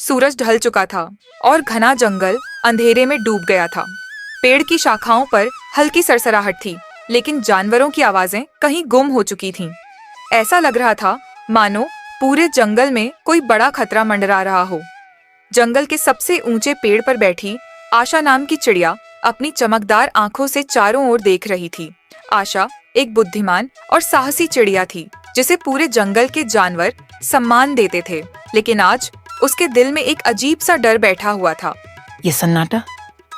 सूरज ढल चुका था और घना जंगल अंधेरे में डूब गया था। पेड़ की शाखाओं पर हल्की सरसराहट थी, लेकिन जानवरों की आवाजें कहीं गुम हो चुकी थीं। ऐसा लग रहा था मानो पूरे जंगल में कोई बड़ा खतरा मंडरा रहा हो। जंगल के सबसे ऊंचे पेड़ पर बैठी आशा नाम की चिड़िया अपनी चमकदार आंखों से चारों ओर देख रही थी। आशा एक बुद्धिमान और साहसी चिड़िया थी, जिसे पूरे जंगल के जानवर सम्मान देते थे, लेकिन आज उसके दिल में एक अजीब सा डर बैठा हुआ था। ये सन्नाटा,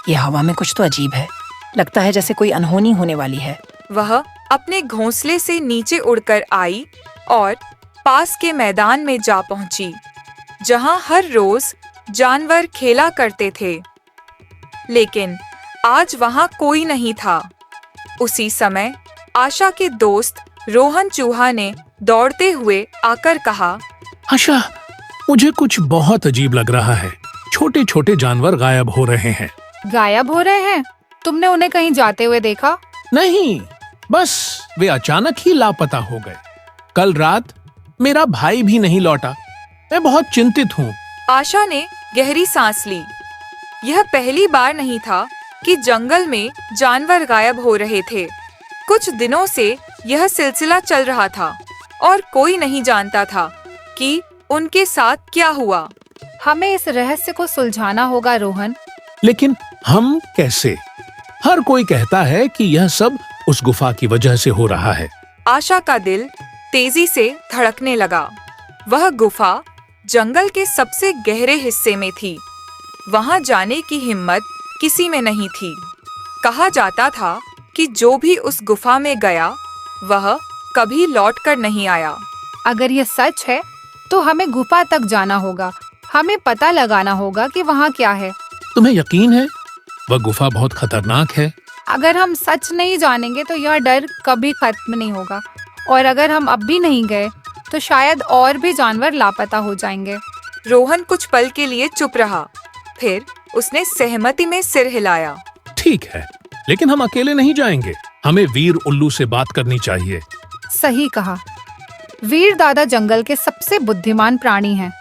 ये हवा में कुछ तो अजीब है। लगता है जैसे कोई अनहोनी होने वाली है। वह अपने घोंसले से नीचे उड़कर आई और पास के मैदान में जा पहुंची, जहां हर रोज जानवर खेला करते थे, लेकिन आज वहां कोई नहीं था। उसी समय आशा के दोस्त रोहन चूहा ने दौड़ते हुए आकर कहा, आशा, मुझे कुछ बहुत अजीब लग रहा है। छोटे छोटे जानवर गायब हो रहे हैं। गायब हो रहे हैं? तुमने उन्हें कहीं जाते हुए देखा? नहीं, बस वे अचानक ही लापता हो गए। कल रात मेरा भाई भी नहीं लौटा। मैं बहुत चिंतित हूँ। आशा ने गहरी सांस ली। यह पहली बार नहीं था कि जंगल में जानवर गायब हो रहे थे। कुछ दिनों से यह सिलसिला चल रहा था और कोई नहीं जानता था कि उनके साथ क्या हुआ। हमें इस रहस्य को सुलझाना होगा रोहन। लेकिन हम कैसे? हर कोई कहता है कि यह सब उस गुफा की वजह से हो रहा है। आशा का दिल तेजी से धड़कने लगा। वह गुफा जंगल के सबसे गहरे हिस्से में थी। वहां जाने की हिम्मत किसी में नहीं थी। कहा जाता था कि जो भी उस गुफा में गया वह कभी लौटकर नहीं आया। अगर ये सच है तो हमें गुफा तक जाना होगा। हमें पता लगाना होगा कि वहाँ क्या है। तुम्हें यकीन है वह गुफा बहुत खतरनाक है? अगर हम सच नहीं जानेंगे तो यह डर कभी खत्म नहीं होगा, और अगर हम अब भी नहीं गए तो शायद और भी जानवर लापता हो जाएंगे। रोहन कुछ पल के लिए चुप रहा, फिर उसने सहमति में सिर हिलाया। ठीक है, लेकिन हम अकेले नहीं जाएंगे। हमें वीर उल्लू से बात करनी चाहिए। सही कहा। वीर दादा जंगल के सबसे बुद्धिमान प्राणी हैं।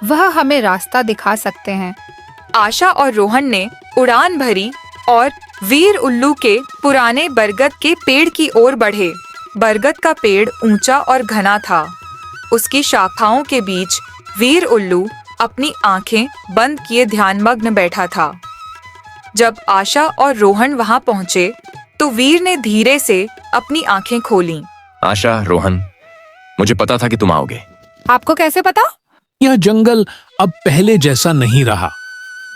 वह हमें रास्ता दिखा सकते हैं। आशा और रोहन ने उड़ान भरी और वीर उल्लू के पुराने बरगद के पेड़ की ओर बढ़े। बरगद का पेड़ ऊंचा और घना था। उसकी शाखाओं के बीच वीर उल्लू अपनी आंखें बंद किए ध्यानमग्न बैठा था। जब आशा और रोहन वहां पहुंचे तो वीर ने धीरे से अपनी आंखें खोलीं। आशा, रोहन, मुझे पता था कि तुम आओगे। आपको कैसे पता? यह जंगल अब पहले जैसा नहीं रहा।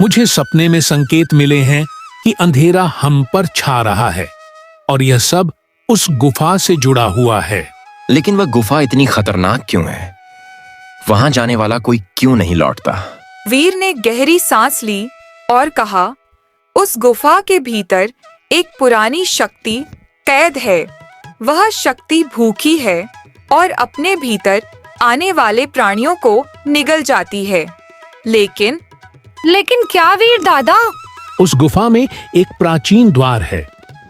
मुझे सपने में संकेत मिले हैं कि अंधेरा हम पर छा रहा है और यह सब उस गुफा से जुड़ा हुआ है। लेकिन वह गुफा इतनी खतरनाक क्यों है? वहां जाने वाला कोई क्यों नहीं लौटता? वीर ने गहरी सांस ली और कहा, उस गुफा के भीतर एक पुरानी शक्ति कैद है। वह शक्ति भूखी है और अपने भीतर आने वाले प्राणियों को निगल जाती है। लेकिन क्या वीर दादा? उस गुफा में एक प्राचीन द्वार है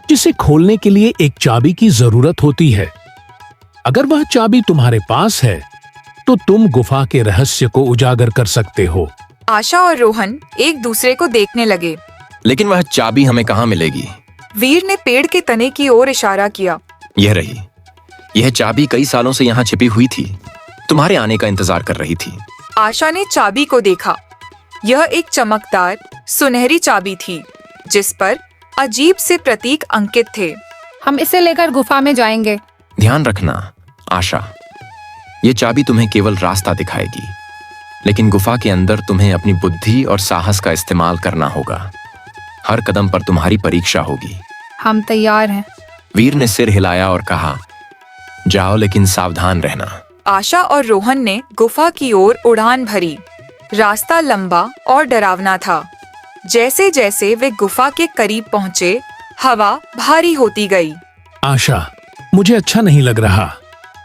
जिसे खोलने के लिए एक चाबी की जरूरत होती है। अगर वह चाबी तुम्हारे पास है तो तुम गुफा के रहस्य को उजागर कर सकते हो। आशा और रोहन एक दूसरे को देखने लगे। लेकिन वह चाबी हमें कहाँ मिलेगी? वीर ने पेड़ के तने की ओर इशारा किया। यह रही। यह चाबी कई सालों से यहाँ छिपी हुई थी। तुम्हारे आने का इंतजार कर रही थी। आशा ने चाबी को देखा। यह एक चमकदार सुनहरी चाबी थी जिस पर अजीब से प्रतीक अंकित थे। हम इसे लेकर गुफा में जाएंगे। ध्यान रखना आशा, ये चाबी तुम्हें केवल रास्ता दिखाएगी, लेकिन गुफा के अंदर तुम्हें अपनी बुद्धि और साहस का इस्तेमाल करना होगा। हर कदम पर तुम्हारी परीक्षा होगी। हम तैयार हैं। वीर ने सिर हिलाया और कहा, जाओ लेकिन सावधान रहना। आशा और रोहन ने गुफा की ओर उड़ान भरी। रास्ता लंबा और डरावना था। जैसे जैसे वे गुफा के करीब पहुंचे, हवा भारी होती गई। आशा, मुझे अच्छा नहीं लग रहा।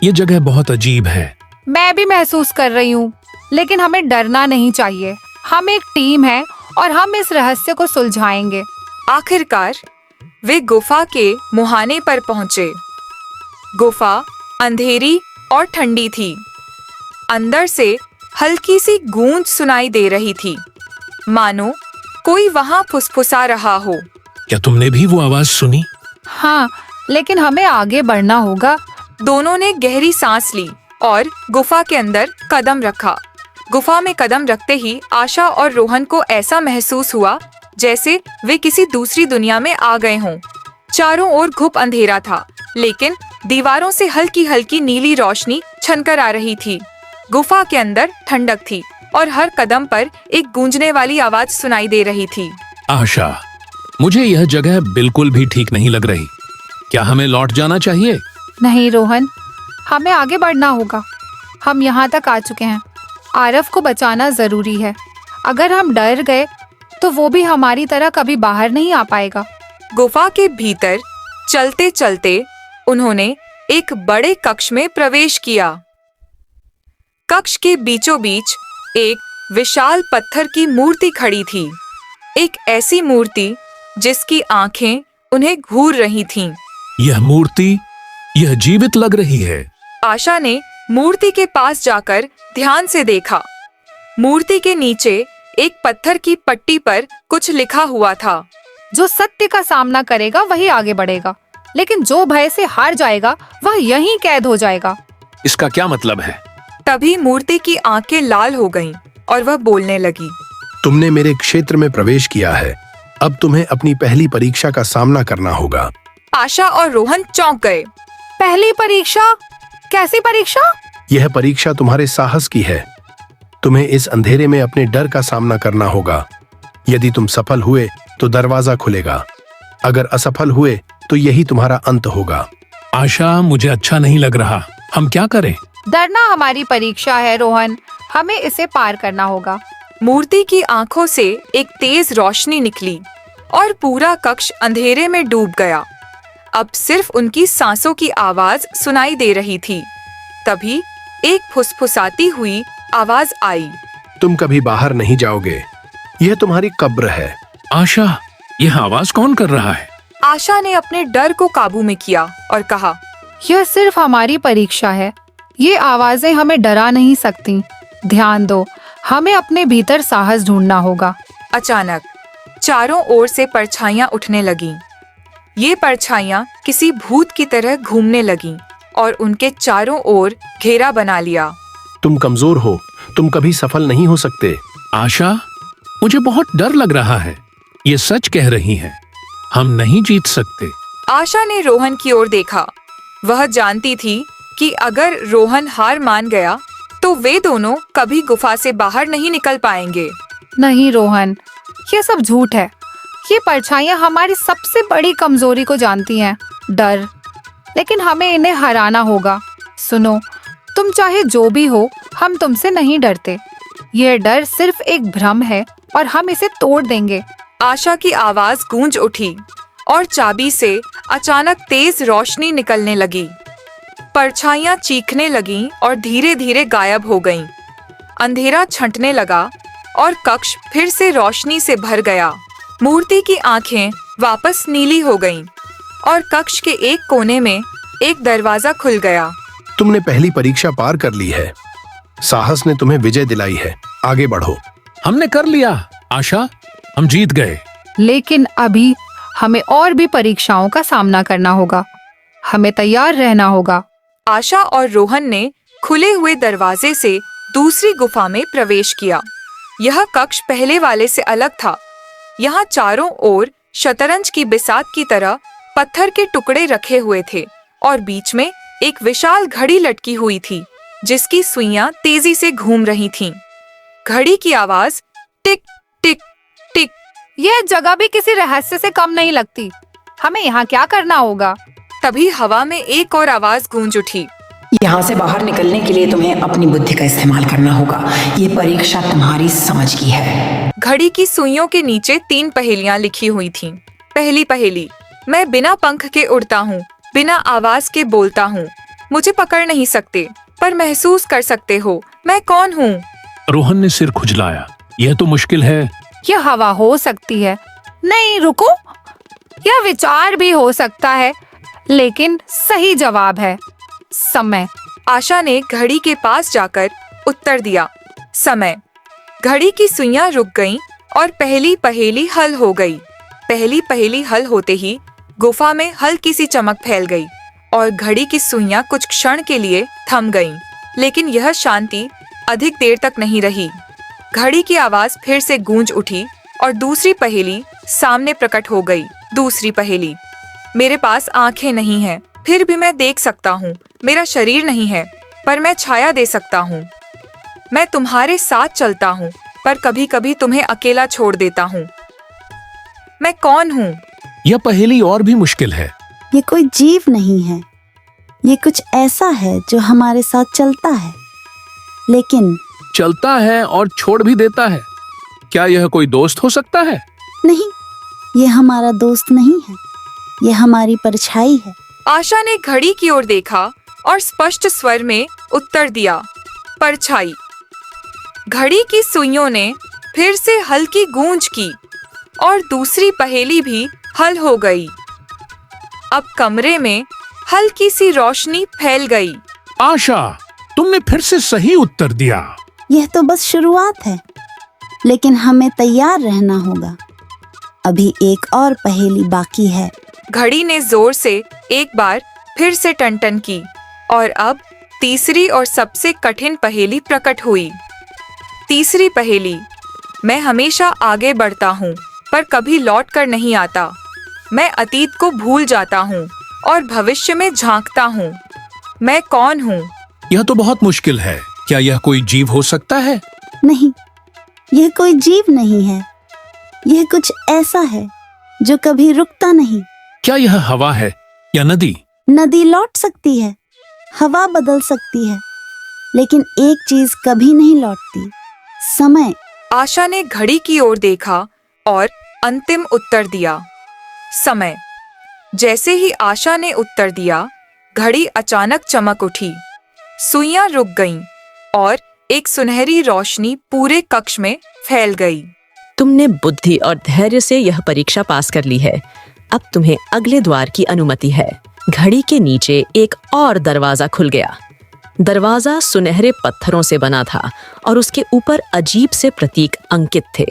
ये जगह बहुत अजीब है। मैं भी महसूस कर रही हूँ, लेकिन हमें डरना नहीं चाहिए। हम एक टीम है और हम इस रहस्य को सुलझाएंगे। आखिरकार वे गुफा के मुहाने पर पहुंचे। गुफा अंधेरी और ठंडी थी। अंदर से हल्की सी गूंज सुनाई दे रही थी, मानो कोई वहां फुसफुसा रहा हो। क्या तुमने भी वो आवाज सुनी? हाँ, लेकिन हमें आगे बढ़ना होगा। दोनों ने गहरी सांस ली और गुफा के अंदर कदम रखा। गुफा में कदम रखते ही आशा और रोहन को ऐसा महसूस हुआ जैसे वे किसी दूसरी दुनिया में आ गए हों। चारों ओर घुप अंधेरा था, लेकिन दीवारों से हल्की हल्की नीली रोशनी छनकर आ रही थी। गुफा के अंदर ठंडक थी और हर कदम पर एक गूंजने वाली आवाज सुनाई दे रही थी। आशा, मुझे यह जगह बिल्कुल भी ठीक नहीं लग रही। क्या हमें लौट जाना चाहिए? नहीं रोहन, हमें आगे बढ़ना होगा। हम यहाँ तक आ चुके हैं। आरव को बचाना जरूरी है। अगर हम डर गए तो वो भी हमारी तरह कभी बाहर नहीं आ पाएगा। गुफा के भीतर चलते चलते उन्होंने एक बड़े कक्ष में प्रवेश किया। कक्ष के बीचों बीच एक विशाल पत्थर की मूर्ति खड़ी थी, एक ऐसी मूर्ति जिसकी आंखें उन्हें घूर रही थीं। यह मूर्ति, यह जीवित लग रही है। आशा ने मूर्ति के पास जाकर ध्यान से देखा। मूर्ति के नीचे एक पत्थर की पट्टी पर कुछ लिखा हुआ था। जो सत्य का सामना करेगा वही आगे बढ़ेगा, लेकिन जो भय से हार जाएगा वह यहीं कैद हो जाएगा। इसका क्या मतलब है? तभी मूर्ति की आंखें लाल हो गईं और वह बोलने लगी। तुमने मेरे क्षेत्र में प्रवेश किया है। अब तुम्हें अपनी पहली परीक्षा का सामना करना होगा। आशा और रोहन चौंक गए। पहली परीक्षा? कैसी परीक्षा? यह परीक्षा तुम्हारे साहस की है। तुम्हें इस अंधेरे में अपने डर का सामना करना होगा। यदि तुम सफल हुए तो दरवाजा खुलेगा, अगर असफल हुए तो यही तुम्हारा अंत होगा। आशा, मुझे अच्छा नहीं लग रहा। हम क्या करें? डरना हमारी परीक्षा है रोहन, हमें इसे पार करना होगा। मूर्ति की आंखों से एक तेज रोशनी निकली और पूरा कक्ष अंधेरे में डूब गया। अब सिर्फ उनकी सांसों की आवाज सुनाई दे रही थी। तभी एक फुसफुसाती हुई आवाज आई। तुम कभी बाहर नहीं जाओगे। यह तुम्हारी कब्र है। आशा, यह आवाज कौन कर रहा है? आशा ने अपने डर को काबू में किया और कहा, यह सिर्फ हमारी परीक्षा है। ये आवाजें हमें डरा नहीं सकती। ध्यान दो, हमें अपने भीतर साहस ढूंढना होगा। अचानक चारों ओर से परछाइयां उठने लगीं। ये परछाइयां किसी भूत की तरह घूमने लगीं और उनके चारों ओर घेरा बना लिया। तुम कमजोर हो, तुम कभी सफल नहीं हो सकते। आशा, मुझे बहुत डर लग रहा है। ये सच कह रही हैं। हम नहीं जीत सकते। आशा ने रोहन की ओर देखा। वह जानती थी कि अगर रोहन हार मान गया तो वे दोनों कभी गुफा से बाहर नहीं निकल पाएंगे। नहीं रोहन, ये सब झूठ है। ये परछाइयां हमारी सबसे बड़ी कमजोरी को जानती हैं, डर। लेकिन हमें इन्हें हराना होगा। सुनो, तुम चाहे जो भी हो, हम तुमसे नहीं डरते। यह डर सिर्फ एक भ्रम है और हम इसे तोड़ देंगे। आशा की आवाज गूंज उठी और चाबी से अचानक तेज रोशनी निकलने लगी। परछाइयां चीखने लगीं और धीरे धीरे गायब हो गईं। अंधेरा छंटने लगा और कक्ष फिर से रोशनी से भर गया। मूर्ति की आंखें वापस नीली हो गईं और कक्ष के एक कोने में एक दरवाजा खुल गया। तुमने पहली परीक्षा पार कर ली है। साहस ने तुम्हें विजय दिलाई है। आगे बढ़ो। हमने कर लिया आशा, हम जीत गए। लेकिन अभी हमें और भी परीक्षाओं का सामना करना होगा। हमें तैयार रहना होगा। आशा और रोहन ने खुले हुए दरवाजे से दूसरी गुफा में प्रवेश किया। यह कक्ष पहले वाले से अलग था। यहाँ चारों ओर शतरंज की बिसात की तरह पत्थर के टुकड़े रखे हुए थे और बीच में एक विशाल घड़ी लटकी हुई थी जिसकी सुइयां तेजी से घूम रही थीं। घड़ी की आवाज टिक टिक टिक। यह जगह भी किसी रहस्य से कम नहीं लगती। हमें यहाँ क्या करना होगा? तभी हवा में एक और आवाज गूंज उठी। यहाँ से बाहर निकलने के लिए तुम्हें अपनी बुद्धि का इस्तेमाल करना होगा। ये परीक्षा तुम्हारी समझ की है। घड़ी की सुइयों के नीचे 3 पहेलियां लिखी हुई थीं। पहली पहेली, मैं बिना पंख के उड़ता हूँ, बिना आवाज के बोलता हूँ। मुझे पकड़ नहीं सकते पर महसूस कर सकते हो। मैं कौन हूँ? रोहन ने सिर खुजलाया। यह तो मुश्किल है। यह हवा हो सकती है। नहीं रुको, यह विचार भी हो सकता है, लेकिन सही जवाब है समय। आशा ने घड़ी के पास जाकर उत्तर दिया। समय। घड़ी की सुइयां रुक गईं और पहली पहेली हल हो गई। पहली पहेली हल होते ही गुफा में हल्की सी चमक फैल गई और घड़ी की सुइयां कुछ क्षण के लिए थम गईं। लेकिन यह शांति अधिक देर तक नहीं रही। घड़ी की आवाज फिर से गूंज उठी और दूसरी पहेली सामने प्रकट हो गई। दूसरी पहेली। मेरे पास आंखें नहीं हैं, फिर भी मैं देख सकता हूँ। मेरा शरीर नहीं है, पर मैं छाया दे सकता हूँ। मैं तुम्हारे साथ चलता हूँ, पर कभी कभी तुम्हें अकेला छोड़ देता हूँ। मैं कौन हूँ? यह पहेली और भी मुश्किल है। ये कोई जीव नहीं है, ये कुछ ऐसा है जो हमारे साथ चलता है, लेकिन चलता है और छोड़ भी देता है। क्या यह कोई दोस्त हो सकता है? नहीं, ये हमारा दोस्त नहीं है, ये हमारी परछाई है। आशा ने घड़ी की ओर देखा और स्पष्ट स्वर में उत्तर दिया, परछाई। घड़ी की सुइयों ने फिर से हल्की गूंज की और दूसरी पहेली भी हल हो गई। अब कमरे में हल्की सी रोशनी फैल गई। आशा, तुमने फिर से सही उत्तर दिया। यह तो बस शुरुआत है, लेकिन हमें तैयार रहना होगा। अभी एक और पहेली बाकी है। घड़ी ने जोर से एक बार फिर से टन-टन की और अब तीसरी और सबसे कठिन पहेली प्रकट हुई। तीसरी पहेली। मैं हमेशा आगे बढ़ता हूँ, पर कभी लौट कर नहीं आता। मैं अतीत को भूल जाता हूँ और भविष्य में झांकता हूँ। मैं कौन हूँ? यह तो बहुत मुश्किल है। क्या यह कोई जीव हो सकता है? नहीं, यह कोई जीव नहीं है, यह कुछ ऐसा है जो कभी रुकता नहीं। क्या यह हवा है या नदी? नदी लौट सकती है, हवा बदल सकती है, लेकिन एक चीज कभी नहीं लौटती, समय। आशा ने घड़ी की ओर देखा और अंतिम उत्तर दिया, समय। जैसे ही आशा ने उत्तर दिया, घड़ी अचानक चमक उठी, सुइयां रुक गईं और एक सुनहरी रोशनी पूरे कक्ष में फैल गई। तुमने बुद्धि और धैर्य से यह परीक्षा पास कर ली है। अब तुम्हें अगले द्वार की अनुमति है। घड़ी के नीचे एक और दरवाजा खुल गया। दरवाजा सुनहरे पत्थरों से बना था और उसके ऊपर अजीब से प्रतीक अंकित थे।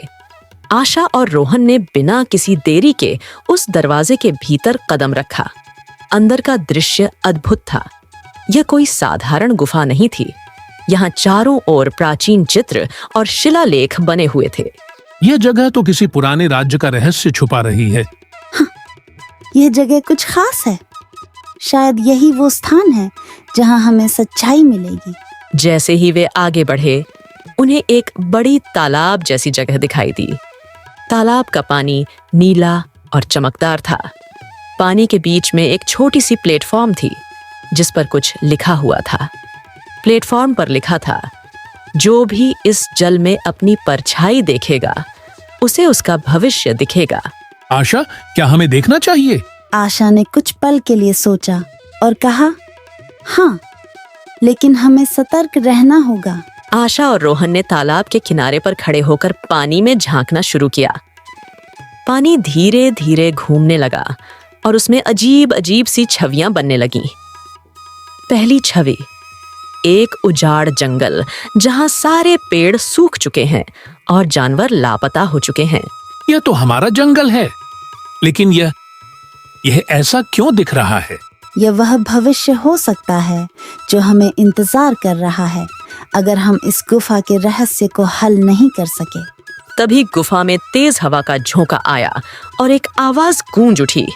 आशा और रोहन ने बिना किसी देरी के उस दरवाजे के भीतर कदम रखा। अंदर का दृश्य अद्भुत था। यह कोई साधारण गुफा नहीं थी। यहाँ चारों ओर प्राचीन चित्र और शिलालेख बने हुए थे। यह जगह तो किसी पुराने राज्य का रहस्य छुपा रही है। यह जगह कुछ खास है। शायद यही वो स्थान है जहां हमें सच्चाई मिलेगी। जैसे ही वे आगे बढ़े, उन्हें एक बड़ी तालाब जैसी जगह दिखाई दी। तालाब का पानी नीला और चमकदार था। पानी के बीच में एक छोटी सी प्लेटफॉर्म थी जिस पर कुछ लिखा हुआ था। प्लेटफॉर्म पर लिखा था, जो भी इस जल में अपनी परछाई देखेगा, उसे उसका भविष्य दिखेगा। आशा, क्या हमें देखना चाहिए? आशा ने कुछ पल के लिए सोचा और कहा, हाँ, लेकिन हमें सतर्क रहना होगा। आशा और रोहन ने तालाब के किनारे पर खड़े होकर पानी में झांकना शुरू किया। पानी धीरे धीरे घूमने लगा और उसमें अजीब अजीब सी छवियां बनने लगीं। पहली छवि, एक उजाड़ जंगल जहां सारे पेड़ सूख चुके हैं और जानवर लापता हो चुके हैं। यह तो हमारा जंगल है, लेकिन यह ऐसा क्यों दिख रहा है? यह वह भविष्य हो सकता है जो हमें इंतजार कर रहा है, अगर हम इस गुफा के रहस्य को हल नहीं कर सके। तभी गुफा में तेज हवा का झोंका आया और एक आवाज गूंज उठी,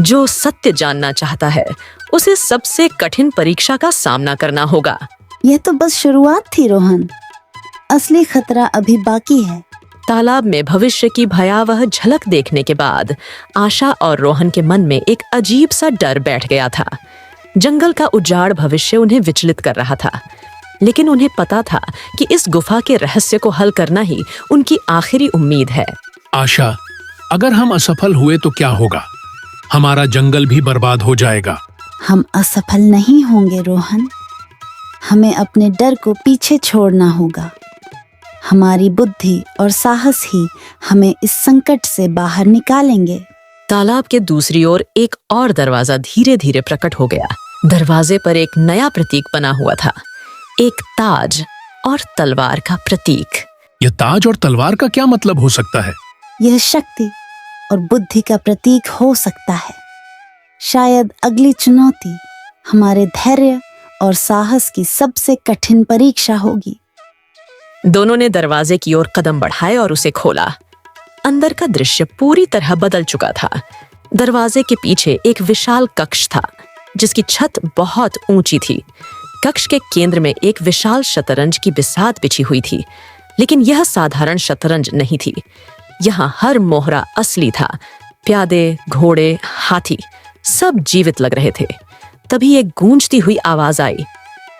जो सत्य जानना चाहता है उसे सबसे कठिन परीक्षा का सामना करना होगा। यह तो बस शुरुआत थी रोहन, असली खतरा अभी बाकी है। तालाब में भविष्य की भयावह झलक देखने के बाद आशा और रोहन के मन में एक अजीब सा डर बैठ गया था। जंगल का उजाड़ भविष्य उन्हें विचलित कर रहा था, लेकिन उन्हें पता था कि इस गुफा के रहस्य को हल करना ही उनकी आखिरी उम्मीद है। आशा, अगर हम असफल हुए तो क्या होगा? हमारा जंगल भी बर्बाद हो जाएगा। हम असफल नहीं होंगे रोहन, हमें अपने डर को पीछे छोड़ना होगा। हमारी बुद्धि और साहस ही हमें इस संकट से बाहर निकालेंगे। तालाब के दूसरी ओर एक और दरवाजा धीरे धीरे प्रकट हो गया। दरवाजे पर एक नया प्रतीक बना हुआ था, एक ताज और तलवार का प्रतीक। यह ताज और तलवार का क्या मतलब हो सकता है? यह शक्ति और बुद्धि का प्रतीक हो सकता है। शायद अगली चुनौती हमारे धैर्य और साहस की सबसे कठिन परीक्षा होगी। दोनों ने दरवाजे की ओर कदम बढ़ाए और उसे खोला। अंदर का दृश्य पूरी तरह बदल चुका था। दरवाजे के पीछे एक विशाल कक्ष था जिसकी छत बहुत ऊंची थी। कक्ष के केंद्र में एक विशाल शतरंज की बिसात बिछी हुई थी, लेकिन यह साधारण शतरंज नहीं थी। यहाँ हर मोहरा असली था। प्यादे, घोड़े, हाथी सब जीवित लग रहे थे। तभी एक गूंजती हुई आवाज आई,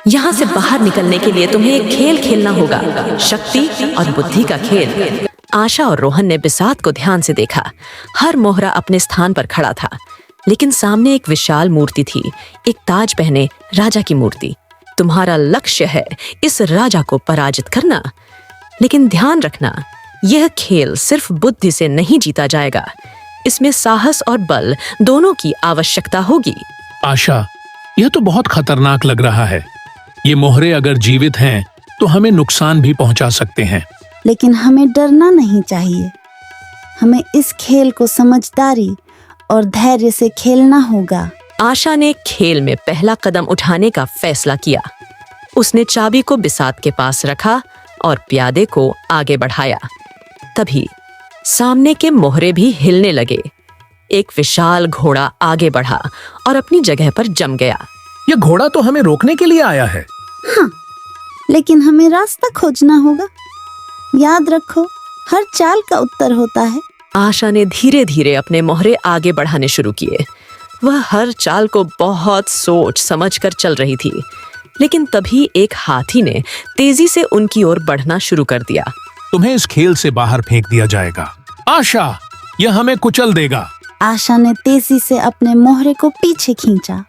यहाँ से बाहर निकलने के लिए तुम्हें एक खेल खेलना होगा, शक्ति और बुद्धि का खेल। आशा और रोहन ने बिसात को ध्यान से देखा। हर मोहरा अपने स्थान पर खड़ा था, लेकिन सामने एक विशाल मूर्ति थी, एक ताज पहने राजा की मूर्ति। तुम्हारा लक्ष्य है इस राजा को पराजित करना, लेकिन ध्यान रखना, यह खेल सिर्फ बुद्धि से नहीं जीता जाएगा। इसमें साहस और बल दोनों की आवश्यकता होगी। आशा, यह तो बहुत खतरनाक लग रहा है। ये मोहरे अगर जीवित हैं तो हमें नुकसान भी पहुंचा सकते हैं। लेकिन हमें डरना नहीं चाहिए। हमें इस खेल को समझदारी और धैर्य से खेलना होगा। आशा ने खेल में पहला कदम उठाने का फैसला किया। उसने चाबी को बिसात के पास रखा और प्यादे को आगे बढ़ाया। तभी सामने के मोहरे भी हिलने लगे। एक विशाल घोड़ा आगे बढ़ा और अपनी जगह पर जम गया। यह घोड़ा तो हमें रोकने के लिए आया है। हाँ, लेकिन हमें रास्ता खोजना होगा। याद रखो, हर चाल का उत्तर होता है। आशा ने धीरे धीरे अपने मोहरे आगे बढ़ाने शुरू किए। वह हर चाल को बहुत सोच समझ कर चल रही थी, लेकिन तभी एक हाथी ने तेजी से उनकी ओर बढ़ना शुरू कर दिया। तुम्हें इस खेल से बाहर फेंक दिया जाएगा। आशा, यह हमें कुचल देगा। आशा ने तेजी से अपने मोहरे को पीछे खींचा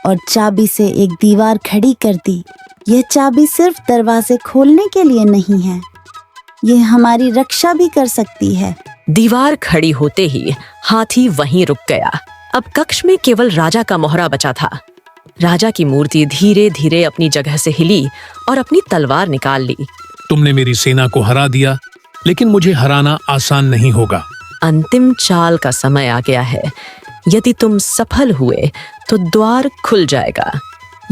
और चाबी से एक दीवार खड़ी कर दी। यह चाबी सिर्फ दरवाजे खोलने के लिए नहीं है, यह हमारी रक्षा भी कर सकती है। दीवार खड़ी होते ही हाथी वहीं रुक गया। अब कक्ष में केवल राजा का मोहरा बचा था। राजा की मूर्ति धीरे धीरे अपनी जगह से हिली और अपनी तलवार निकाल ली। तुमने मेरी सेना को हरा दिया, लेकिन मुझे हराना आसान नहीं होगा। अंतिम चाल का समय आ गया है। यदि तुम सफल हुए तो द्वार खुल जाएगा,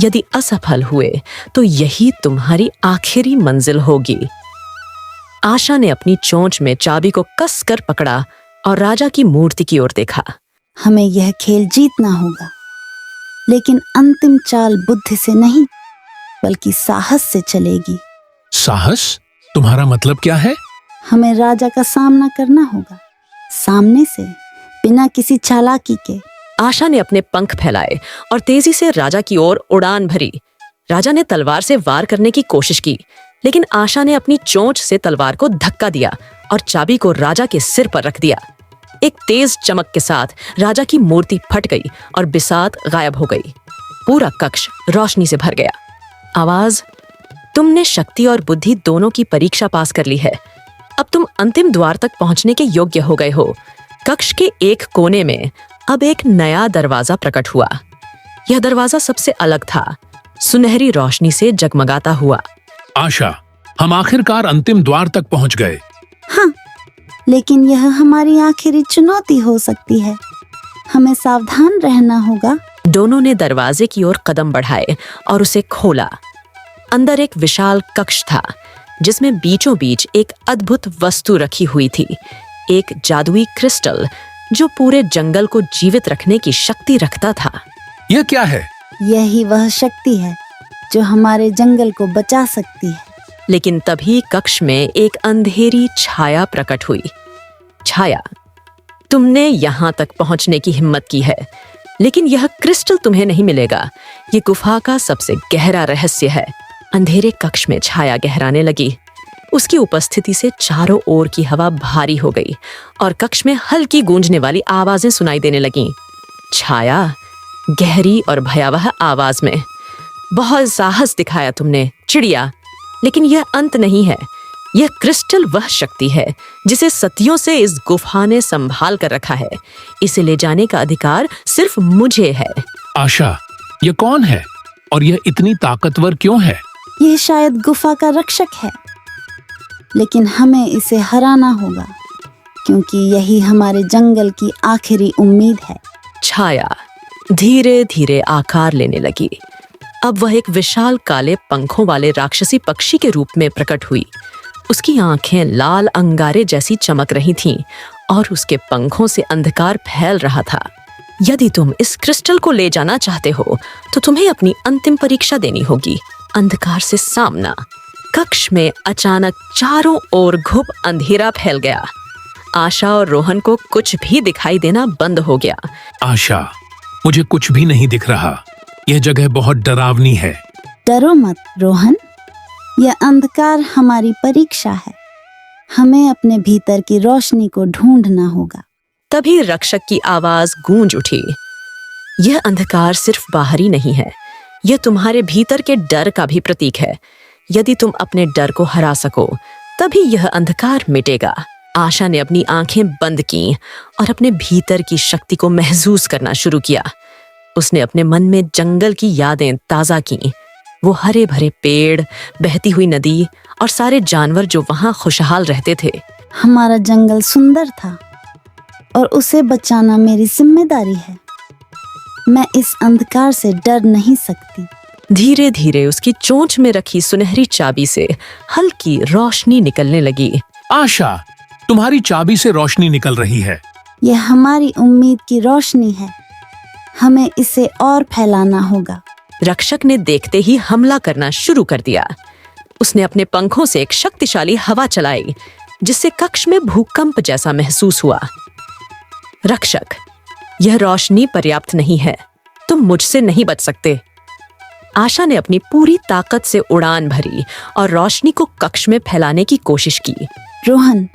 यदि असफल हुए तो यही तुम्हारी आखिरी मंजिल होगी। आशा ने अपनी चोंच में चाबी को कस कर पकड़ा और राजा की मूर्ति की ओर देखा। हमें यह खेल जीतना होगा, लेकिन अंतिम चाल बुद्धि से नहीं बल्कि साहस से चलेगी। साहस? तुम्हारा मतलब क्या है? हमें राजा का सामना करना होगा, सामने से, बिना किसी चालाकी के। आशा ने अपने पंख फैलाए और तेजी से राजा की ओर उड़ान भरी। राजा ने तलवार से वार करने की कोशिश की, लेकिन आशा ने अपनी चोंच से तलवार को धक्का दिया और चाबी को राजा के सिर पर रख दिया। एक तेज चमक के साथ राजा की मूर्ति फट गई और बिसात गायब हो गई। पूरा कक्ष रोशनी से भर गया। आवाज, तुमने शक्ति और बुद्धि दोनों की परीक्षा पास कर ली है। अब तुम अंतिम द्वार तक पहुंचने के योग्य हो गए हो। कक्ष के एक कोने में अब एक नया दरवाजा प्रकट हुआ। यह दरवाजा सबसे अलग था, सुनहरी रोशनी से जगमगाता हुआ। आशा, हम आखिरकार अंतिम द्वार तक पहुंच गए। हाँ, लेकिन यह हमारी आखिरी चुनौती हो सकती है। हमें सावधान रहना होगा। दोनों ने दरवाजे की ओर कदम बढ़ाए और उसे खोला। अंदर एक विशाल कक्ष था जिसमें बीचों बीच एक अद्भुत वस्तु रखी हुई थी, एक जादुई क्रिस्टल जो पूरे जंगल को जीवित रखने की शक्ति रखता था। यह क्या है? यही वह शक्ति है जो हमारे जंगल को बचा सकती है। लेकिन तभी कक्ष में एक अंधेरी छाया प्रकट हुई। छाया, तुमने यहाँ तक पहुँचने की हिम्मत की है, लेकिन यह क्रिस्टल तुम्हें नहीं मिलेगा। ये गुफा का सबसे गहरा रहस्य है। अंधेरे कक्ष में छाया गहराने लगी। उसकी उपस्थिति से चारों ओर की हवा भारी हो गई और कक्ष में हल्की गूंजने वाली आवाजें सुनाई देने लगीं। छाया गहरी और भयावह आवाज में, बहुत साहस दिखाया तुमने चिड़िया, लेकिन यह अंत नहीं है। यह क्रिस्टल वह शक्ति है जिसे सदियों से इस गुफा ने संभाल कर रखा है। इसे ले जाने का अधिकार सिर्फ मुझे है। आशा, यह कौन है और यह इतनी ताकतवर क्यों है? यह शायद गुफा का रक्षक है, लेकिन हमें इसे हराना होगा क्योंकि यही हमारे जंगल की आखिरी उम्मीद है। छाया धीरे धीरे आकार लेने लगी। अब वह एक विशाल काले पंखों वाले राक्षसी पक्षी के रूप में प्रकट हुई। उसकी आंखें लाल अंगारे जैसी चमक रही थीं और उसके पंखों से अंधकार फैल रहा था। यदि तुम इस क्रिस्टल को ले जाना चाहते हो तो तुम्हें अपनी अंतिम परीक्षा देनी होगी, अंधकार से सामना। कक्ष में अचानक चारों ओर घुप अंधेरा फैल गया। आशा और रोहन को कुछ भी दिखाई देना बंद हो गया। आशा, मुझे कुछ भी नहीं दिख रहा। यह जगह बहुत डरावनी है। डरो मत रोहन, यह अंधकार हमारी परीक्षा है। हमें अपने भीतर की रोशनी को ढूंढना होगा। तभी रक्षक की आवाज गूंज उठी। यह अंधकार सिर्फ बाहरी नहीं है, यह तुम्हारे भीतर के डर का भी प्रतीक है। यदि तुम अपने डर को हरा सको तभी यह अंधकार मिटेगा। आशा ने अपनी आंखें बंद की और अपने भीतर की शक्ति को महसूस करना शुरू किया। उसने अपने मन में जंगल की यादें ताजा की, वो हरे भरे पेड़, बहती हुई नदी और सारे जानवर जो वहां खुशहाल रहते थे। हमारा जंगल सुंदर था और उसे बचाना मेरी जिम्मेदारी है। मैं इस अंधकार से डर नहीं सकती। धीरे धीरे उसकी चोंच में रखी सुनहरी चाबी से हल्की रोशनी निकलने लगी। आशा, तुम्हारी चाबी से रोशनी निकल रही है। यह हमारी उम्मीद की रोशनी है, हमें इसे और फैलाना होगा। रक्षक ने देखते ही हमला करना शुरू कर दिया। उसने अपने पंखों से एक शक्तिशाली हवा चलाई जिससे कक्ष में भूकंप जैसा महसूस हुआ। रक्षक, यह रोशनी पर्याप्त नहीं है, तुम मुझसे नहीं बच सकते। आशा ने अपनी पूरी ताकत से उड़ान भरी और रोशनी को कक्ष में फैलाने की कोशिश की। रोहन,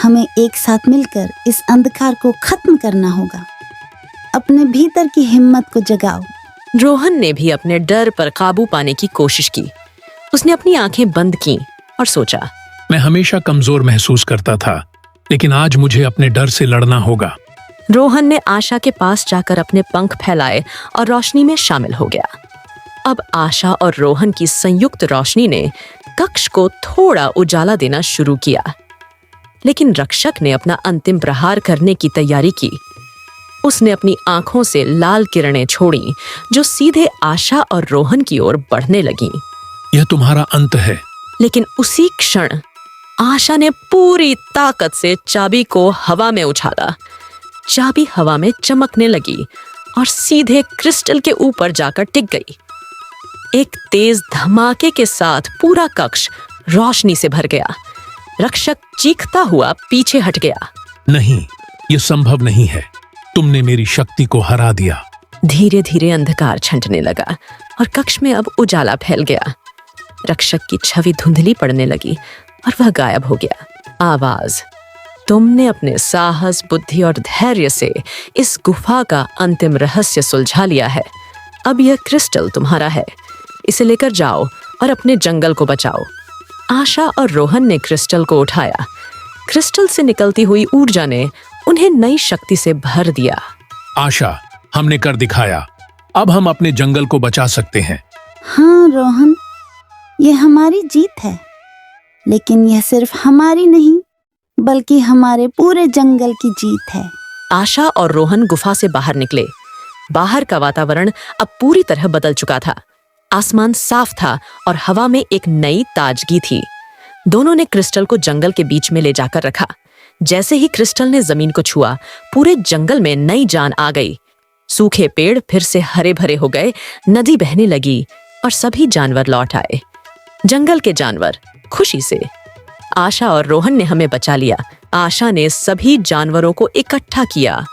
हमें एक साथ मिलकर इस अंधकार को खत्म करना होगा। अपने भीतर की हिम्मत को जगाओ। रोहन ने भी अपने डर पर काबू पाने की कोशिश की। उसने अपनी आंखें बंद की और सोचा, मैं हमेशा कमजोर महसूस करता था, लेकिन आज मुझे अपने डर से लड़ना होगा। रोहन ने आशा के पास जाकर अपने पंख फैलाए और रोशनी में शामिल हो गया। अब आशा और रोहन की संयुक्त रोशनी ने कक्ष को थोड़ा उजाला देना शुरू किया, लेकिन रक्षक ने अपना अंतिम प्रहार करने की तैयारी की। उसने अपनी आंखों से लाल किरणें छोड़ी जो सीधे आशा और रोहन की ओर बढ़ने लगीं। यह तुम्हारा अंत है। लेकिन उसी क्षण आशा ने पूरी ताकत से चाबी को हवा में उछाला। चाबी हवा में चमकने लगी और सीधे क्रिस्टल के ऊपर जाकर टिक गई। एक तेज धमाके के साथ पूरा कक्ष रोशनी से भर गया। रक्षक चीखता हुआ पीछे हट गया। नहीं, यह संभव नहीं है। तुमने मेरी शक्ति को हरा दिया। धीरे धीरे अंधकार छंटने लगा और कक्ष में अब उजाला फैल गया। रक्षक की छवि धुंधली पड़ने लगी और वह गायब हो गया। आवाज, तुमने अपने साहस, बुद्धि और धैर्य से इस गुफा का अंतिम रहस्य सुलझा लिया है। अब यह क्रिस्टल तुम्हारा है, इसे लेकर जाओ और अपने जंगल को बचाओ। आशा और रोहन ने क्रिस्टल को उठाया। क्रिस्टल से निकलती हुई ऊर्जा ने उन्हें नई शक्ति से भर दिया। आशा, हमने कर दिखाया। अब हम अपने जंगल को बचा सकते हैं। हाँ रोहन, यह हमारी जीत है, लेकिन यह सिर्फ हमारी नहीं बल्कि हमारे पूरे जंगल की जीत है। आशा और रोहन गुफा से बाहर निकले। बाहर का वातावरण अब पूरी तरह बदल चुका था। आसमान साफ था और हवा में एक नई ताजगी थी। दोनों ने क्रिस्टल को जंगल के बीच में ले जाकर रखा। जैसे ही क्रिस्टल ने जमीन को छुआ, पूरे जंगल में नई जान आ गई। सूखे पेड़ फिर से हरे भरे हो गए, नदी बहने लगी और सभी जानवर लौट आए। जंगल के जानवर खुशी से, आशा और रोहन ने हमें बचा लिया। आशा ने सभी जानवरों को इकट्ठा किया